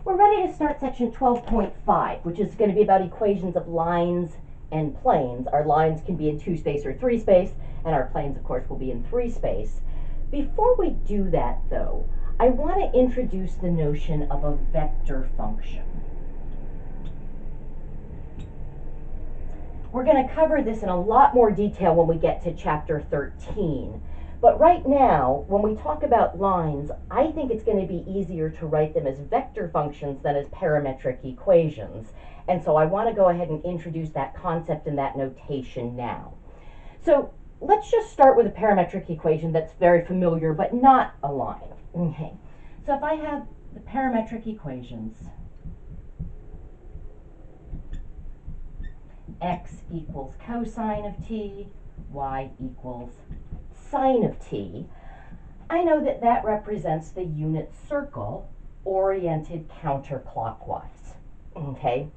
We're ready to start section 12.5, which is going to be about equations of lines and planes. Our lines can be in 2 space or 3 space, and our planes, of course, will be in 3 space. Before we do that, though, I want to introduce the notion of a vector function. We're going to cover this in a lot more detail when we get to chapter 13. But right now, when we talk about lines, I think it's going to be easier to write them as vector functions than as parametric equations. And so I want to go ahead and introduce that concept and that notation now. So let's just start with a parametric equation that's very familiar, but not a line. Okay. So if I have the parametric equations, x equals cosine of t, y equals sine of t, I know that that represents the unit circle oriented counterclockwise. Okay?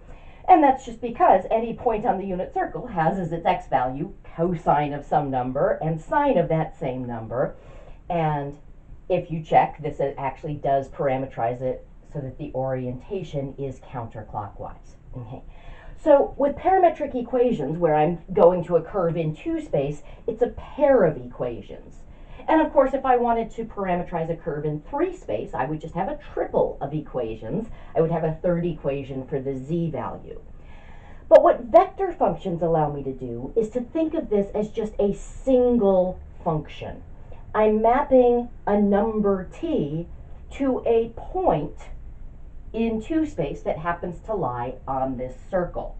And that's just because any point on the unit circle has as its x value cosine of some number and sine of that same number. And if you check, this actually does parametrize it so that the orientation is counterclockwise. Okay. So with parametric equations, where I'm going to a curve in 2 space, it's a pair of equations. And of course, if I wanted to parametrize a curve in 3 space, I would just have a triple of equations. I would have a third equation for the z value. But what vector functions allow me to do is to think of this as just a single function. I'm mapping a number t to a point in 2 space that happens to lie on this circle.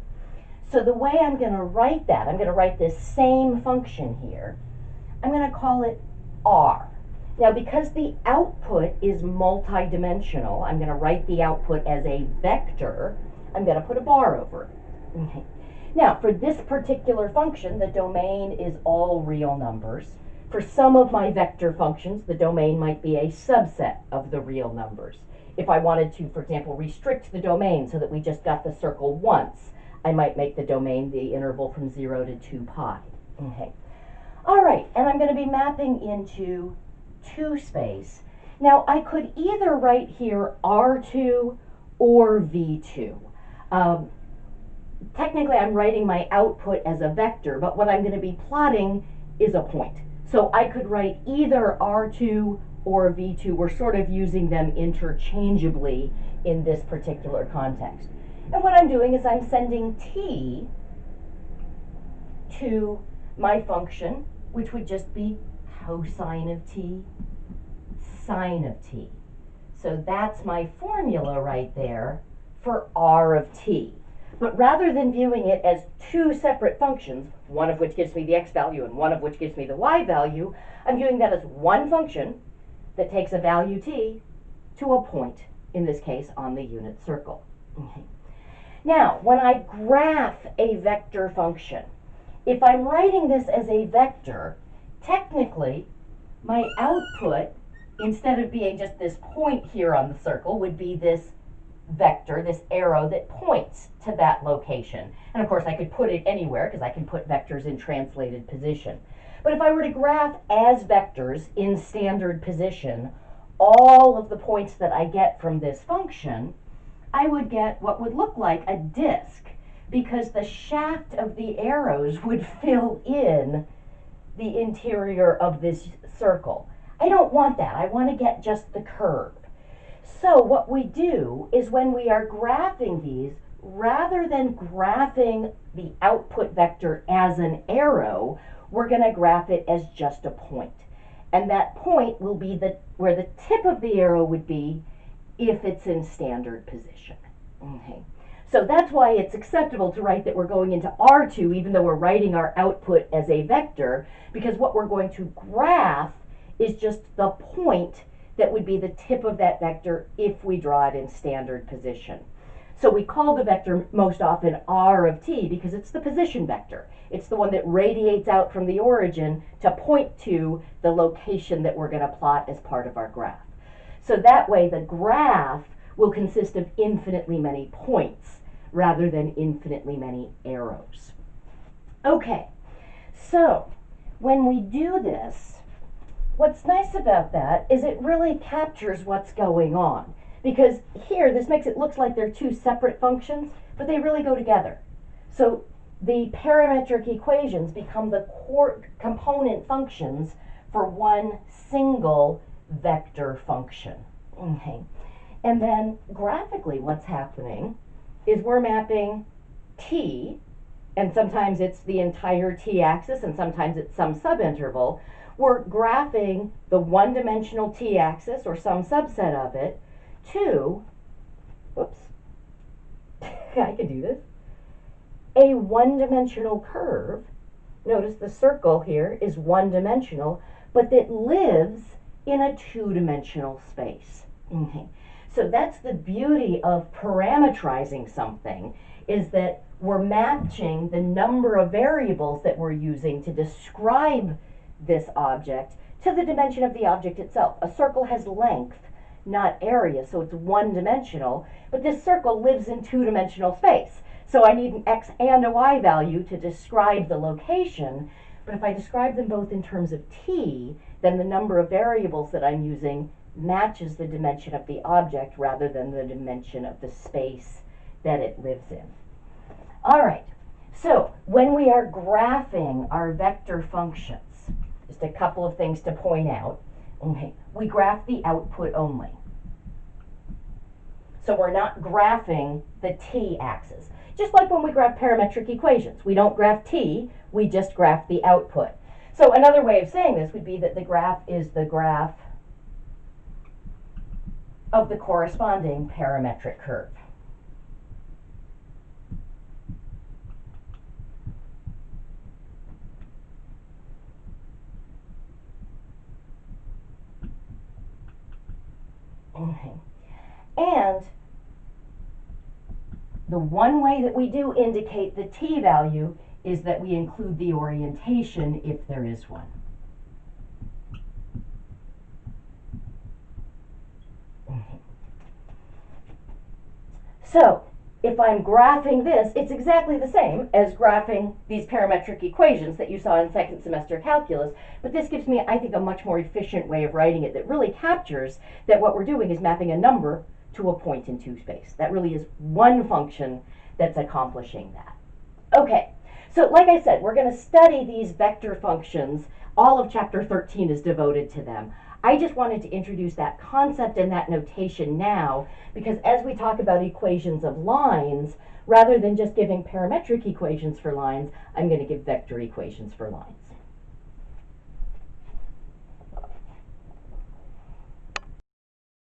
So the way I'm going to write that, I'm going to write this same function here. I'm going to call it r. Now because the output is multidimensional, I'm going to write the output as a vector. I'm going to put a bar over it. Okay. Now for this particular function, the domain is all real numbers. For some of my vector functions, the domain might be a subset of the real numbers. If I wanted to, for example, restrict the domain so that we just got the circle once, I might make the domain the interval from 0 to 2 pi. Okay. All right, and I'm going to be mapping into 2 space. Now, I could either write here R2 or V2. Technically, I'm writing my output as a vector, but what I'm going to be plotting is a point. So I could write either R2 or V2. We're sort of using them interchangeably in this particular context. And what I'm doing is I'm sending t to my function, which would just be cosine of t, sine of t. So that's my formula right there for r of t. But rather than viewing it as 2 separate functions, one of which gives me the x value and one of which gives me the y value, I'm viewing that as one function that takes a value t to a point, in this case on the unit circle. Okay. Now, when I graph a vector function, if I'm writing this as a vector, technically my output, instead of being just this point here on the circle, would be this vector, this arrow that points to that location. And of course I could put it anywhere because I can put vectors in translated position. But if I were to graph as vectors in standard position all of the points that I get from this function, I would get what would look like a disk, because the shaft of the arrows would fill in the interior of this circle. I don't want that. I want to get just the curve. So what we do is when we are graphing these, rather than graphing the output vector as an arrow, we're going to graph it as just a point. And that point will be where the tip of the arrow would be if it's in standard position. Okay. So that's why it's acceptable to write that we're going into R2 even though we're writing our output as a vector, because what we're going to graph is just the point that would be the tip of that vector if we draw it in standard position. So we call the vector most often r of t because it's the position vector. It's the one that radiates out from the origin to point to the location that we're going to plot as part of our graph. So that way the graph will consist of infinitely many points rather than infinitely many arrows. Okay, so when we do this, what's nice about that is it really captures what's going on. Because here, this makes it look like they're two separate functions, but they really go together. So the parametric equations become the core component functions for one single vector function. Okay. And then graphically what's happening is we're mapping t, and sometimes it's the entire t-axis and sometimes it's some subinterval. We're graphing the one-dimensional t-axis or some subset of it to, whoops, I can do this, a one-dimensional curve. Notice the circle here is one-dimensional, but it lives in a two-dimensional space. Okay. So that's the beauty of parametrizing something, is that we're matching the number of variables that we're using to describe this object to the dimension of the object itself. A circle has length, not area, so it's one-dimensional, but this circle lives in two-dimensional space. So I need an x and a y value to describe the location, but if I describe them both in terms of t, then the number of variables that I'm using matches the dimension of the object rather than the dimension of the space that it lives in. All right, so when we are graphing our vector functions, just a couple of things to point out. Okay, we graph the output only. So we're not graphing the t-axis. Just like when we graph parametric equations. We don't graph t, we just graph the output. So another way of saying this would be that the graph is the graph of the corresponding parametric curve. Okay. And the one way that we do indicate the t-value is that we include the orientation if there is one. So, if I'm graphing this, it's exactly the same as graphing these parametric equations that you saw in second semester calculus, but this gives me, I think, a much more efficient way of writing it that really captures that what we're doing is mapping a number to a point in two space. That really is one function that's accomplishing that. Okay, so like I said, we're going to study these vector functions. All of chapter 13 is devoted to them. I just wanted to introduce that concept and that notation now, because as we talk about equations of lines, rather than just giving parametric equations for lines, I'm going to give vector equations for lines.